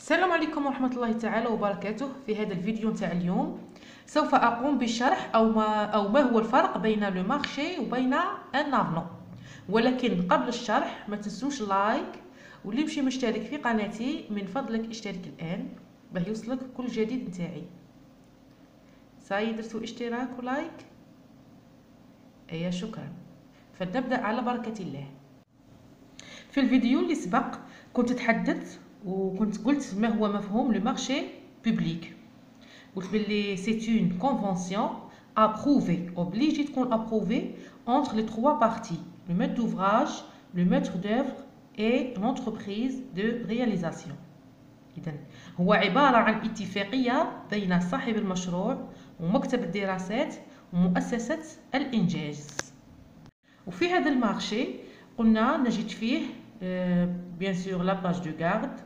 السلام عليكم ورحمة الله تعالى وبركاته. في هذا الفيديو تاع اليوم سوف أقوم بشرح أو ما هو الفرق بين لو مارشي وبين ان افنون. ولكن قبل الشرح ما تنسوش لايك، واللي مشي مشترك في قناتي من فضلك اشترك الآن باه يوصلك كل جديد نتاعي. صاي درتو اشتراك ولايك؟ شكرا. فنبدأ على بركة الله. في الفيديو اللي سبق كنت تحدثت وكنت قلت ما هو مفهوم لو مارشي بوبليك. قلت بلي سي اون كونفونسيون ابروفي اوبليجي تكون ابروفي entre les trois parties, le maître d'ouvrage, le maître d'œuvre et l'entreprise de réalisation. إذن هو عبارة عن اتفاقية بين صاحب المشروع ومكتب الدراسات ومؤسسة الإنجاز. وفي هذا المارشي قلنا نجد فيه بيان سور لا باج دو غارد.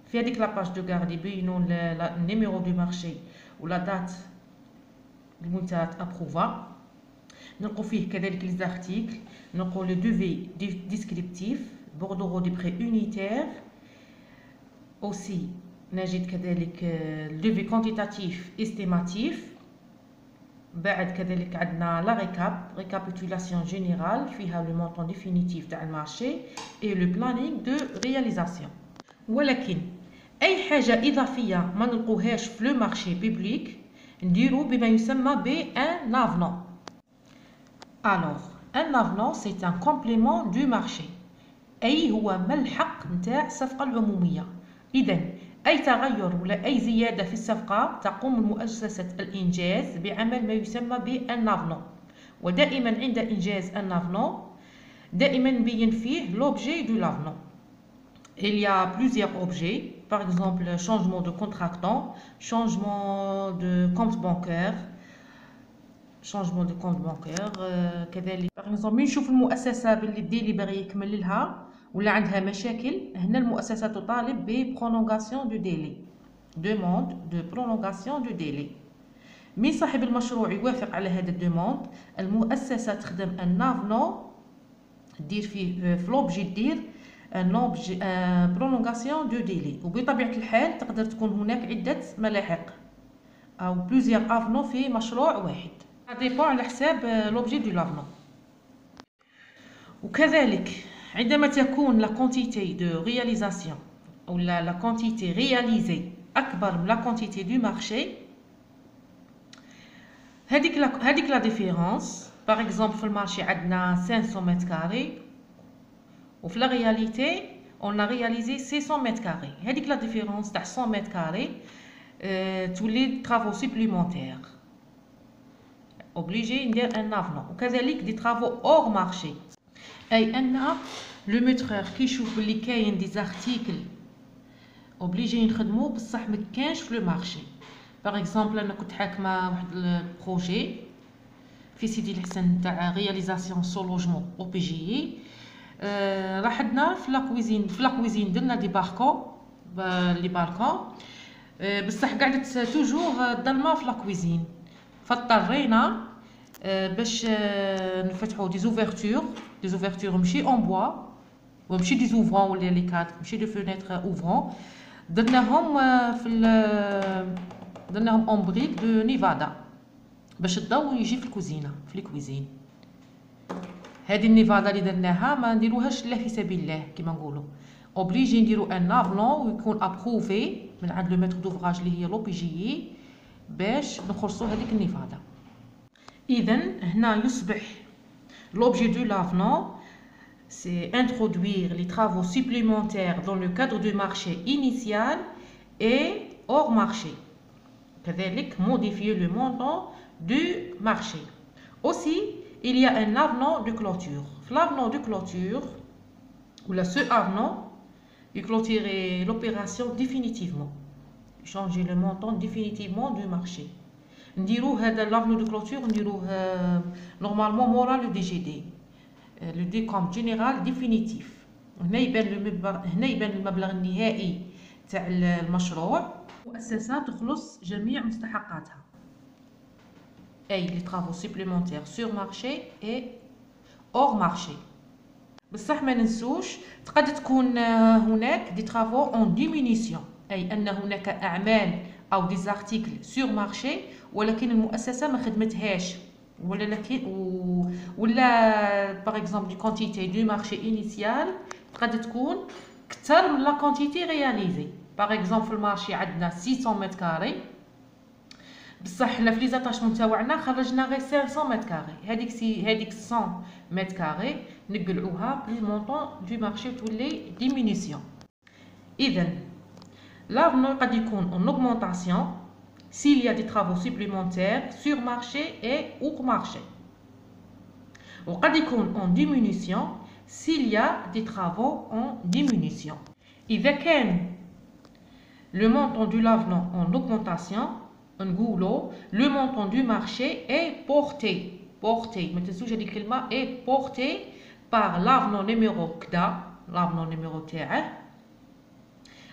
في هذيك لا باج دو غارد يبينون النيميرو دو مارشي ولا دات المنتهى ابروفا. نلقو فيه كذلك لي زارتيكل، نلقو لو دوفي ديسكريبتيف، بوردورو دي بري يونيتير. اوسي نجد كذلك دوفي كونتيتاتيف استيماتيف. بعد كذلك عندنا لا ريكابيتولاسيون جينيرال فيها لو مونطون ديفينيتيف تاع المارشي اي لو بلانينغ دو رياليزاسيون. ولكن اي حاجه اضافيه ما نلقوهاش في لو مارشي بوبليك نديرو بما يسمى ب ان افنون. الوغ ان افنون سي ان كومبليمون دو مارشي، اي هو ملحق نتاع الصفقه العموميه. اذا أي تغير ولا أي زيادة في الصفقة تقوم مؤسسة الإنجاز بعمل ما يسمى بأن افنون. ودائما عند إنجاز أن افنون دائما نبين فيه l'objet de l'avenant. Il y a plusieurs objets, par exemple changement de contractant, changement de compte bancaire, كذلك par exemple من نشوف المؤسسة باللي الديلي باغي يكمل لها ولا عندها مشاكل، هنا المؤسسة تطالب ب prolongation du délai، demande de prolongation du délai. مين صاحب المشروع يوافق على هذا الدوموند، المؤسسة تخدم ان افنون دير فيه في لوبجي دير لوبجي prolongation du délai. وبطبيعة الحال تقدر تكون هناك عدة ملاحق أو plusieurs افنون في مشروع واحد، ديبون على حساب لوبجي دو لافنون. وكذلك عندما تكون لا كونتيتي دو رياليزاسيون او لا كونتيتي رياليزي اكبر من لا كونتيتي دو مارشي، هذيك لا ديفيرونس. باغ اكزومبل في المارشي عندنا 500 متر كاري وفي لا رياليتي اون لا رياليزي 600 متر كاري. هذيك لا ديفيرونس تاع 100 متر كاري تولي طرافو سوبليمونتير اوبليجي ندير ان افنون. وكذلك دي طرافو اور مارشي، اي ان لو ميترور كيشوف بلي كاين دي زارتيكل اوبليجي نخدمو بصح ما كانش في لو مارشي. باغ اكزومبل انا كنت حاكمه واحد البروجي في سيدي الحسن تاع رياليزاسيون سو لوجمون او بي جي. راح عندنا في لا كويزين درنا دي باركون لي بالكون، بصح قعدت توجور الظلمه في لا كويزين، فاضطرينا باش نفتحوا دي زوفرتور ماشي اون بوا وماشي دي زوفرون ولا لي كادر، ماشي دي فونيتر اوفرون، درناهم درناهم اون بريك دو نيفادا باش الضوء يجي في الكوزينه في الكويزين. هذه النيفادا اللي درناها ما نديروهاش الا في سبيل الله كيما نقولوا، اوبليجي نديرو ان افلون ويكون ابروفي من عند لو ميتر دوفراج اللي هي لو بي جي باش نخلصوا هذيك النيفادا. اذا هنا يصبح l'objet de l'avenant c'est introduire les travaux supplémentaires dans le cadre du marché initial et hors marché. كذلك modifier le montant du marché. Aussi, il y a un avenant de clôture. L'avenant de clôture ou ce avenant, il clôturer l'opération définitivement, changer le montant définitivement du marché. نديرو هذا لافنو دو كلوتور نديروه نورمالمون مورا لو دي جي دي، لو ديكومب جينيرال ديفينيتيف. هنا يبان المبلغ النهائي تاع المشروع. المؤسسه تخلص جميع مستحقاتها، اي لي طرافو سوبليمونتير سور مارشي اي اور مارشي. بصح ما ننسوش تقد تكون هناك دي طرافو اون ديمينيسيون. أي أن هناك أعمال أو دي زارتيكل سور مارشي ولكن المؤسسة ما خدمتهاش، ولا باغ اكزومبل دي كونتيتي دو مارشي انيسيال قد تكون كثر من لا كونتيتي رياليزي. باغ اكزومبل في المارشي عندنا 600 متر كاري، بصح حنا في لي زاتاشمون تاعنا خرجنا غير 500 متر كاري. هذيك 100 متر كاري نقلعوها بلي مونطون دو مارشي تولي ديمينيسيون. اذا l'avenant قد يكون en augmentation s'il y a des travaux supplémentaires sur marché et hors marché. وقد يكون en diminution s'il y a des travaux en diminution. إذا كان le montant du l'avenant en augmentation نقولوا le montant du marché est porté ما تنسوش هذه الكلمة est porté par l'avenant numéro كدا، l'avenant numéro تاعه.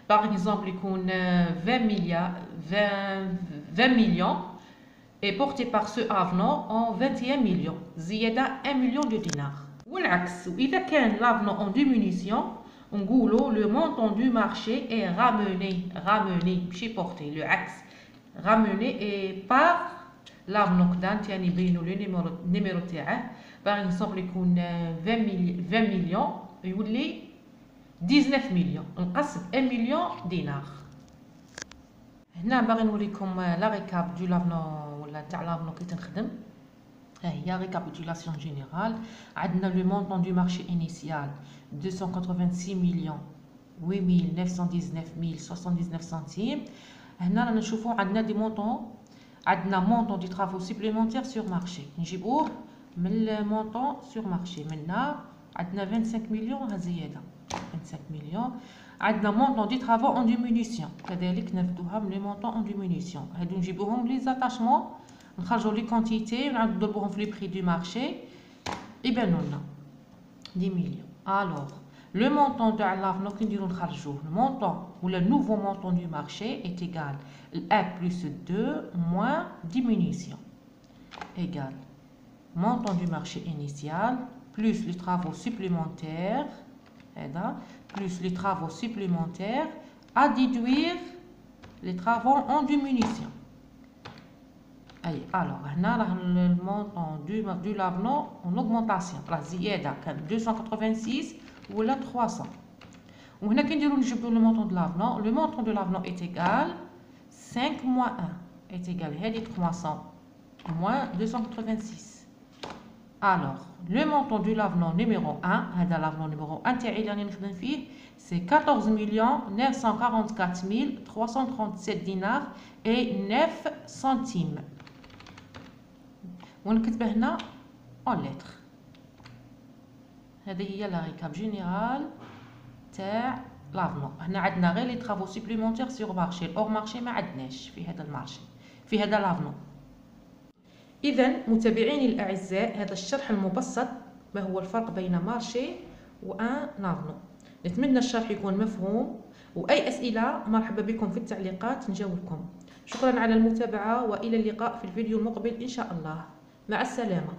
Par exemple, يكون 20 millions est porté par ce avenant en 21 millions. زيادة 1 million de dinars. والعكس، وإذا كان l'avenant en diminution نقولوا le montant du marché est ramené ماشي porté، le عكس ramené et par l'avenant كدا ثاني يبينوا لو نيميرو تاعه. par exemple يكون 20 millions يولي 19 مليون نقص ب 1 مليون دينار. هنا باغي نوريكم لا ريكاب دو لافنون ولا تاع لافنون كي تنخدم. ها هي ريكابيتولاسيون جينيرال. عندنا لو مونطون دو مارشي انيسيال 286 مليون 8919 سنتيم. هنا رانا نشوفوا عندنا دي مونطون، عندنا مونطون دي طرافو سوبليمونتير سور مارشي نجيبوه من المونطون سور مارشي. منا عندنا 25 مليون زياده 25 مليون. عندنا مونطون دي طرافو اون ديمينيسيون كذلك ناخذوها من لي مونطون اون ديمينيسيون. هادو نجيبوهم لي زاتاشمون نخرجوا لي كونتيتي ونعاودو نضربوهم في لي بري دو مارشي يبانوا لنا 10 مليون. الوغ لو مونطون تاع لافنو كي نديرو نخرجوه المونطون ولا نوفو مونطون دو مارشي ايت ايغال 1 بلس 2 موان ديمينيسيون ايغال montant du marché initial plus les travaux supplémentaires plus les travaux supplémentaires à déduire les travaux en diminution. Alors, le montant du l'avenant en augmentation. La زيادة كان 286 ou la 300. وهنا كي نديرو نجيبو le montant de l'avenant. Le montant de l'avenant est égal 5 moins 1 est égal هذه 300 moins 286. Alors, le montant du l'avenant numéro 1, هذا l'avenant numéro 1 تاعي اللي راني نخدم فيه، c'est 14 944 337 dinars et 9 centimes. ونكتبه هنا en lettres. هذه هي لا ريكاب جينيرال تاع l'avenant. هنا عندنا غير لي طرافو سوبليمونتير سور مارشي، الاور مارشي ما عندناش في هذا المارشي، في هذا l'avenant. إذا متابعيني الأعزاء، هذا الشرح المبسط ما هو الفرق بين مارشي وان لافنو. نتمنى الشرح يكون مفهوم، وأي أسئلة مرحبا بكم في التعليقات نجاوبكم. شكرا على المتابعة وإلى اللقاء في الفيديو المقبل إن شاء الله. مع السلامة.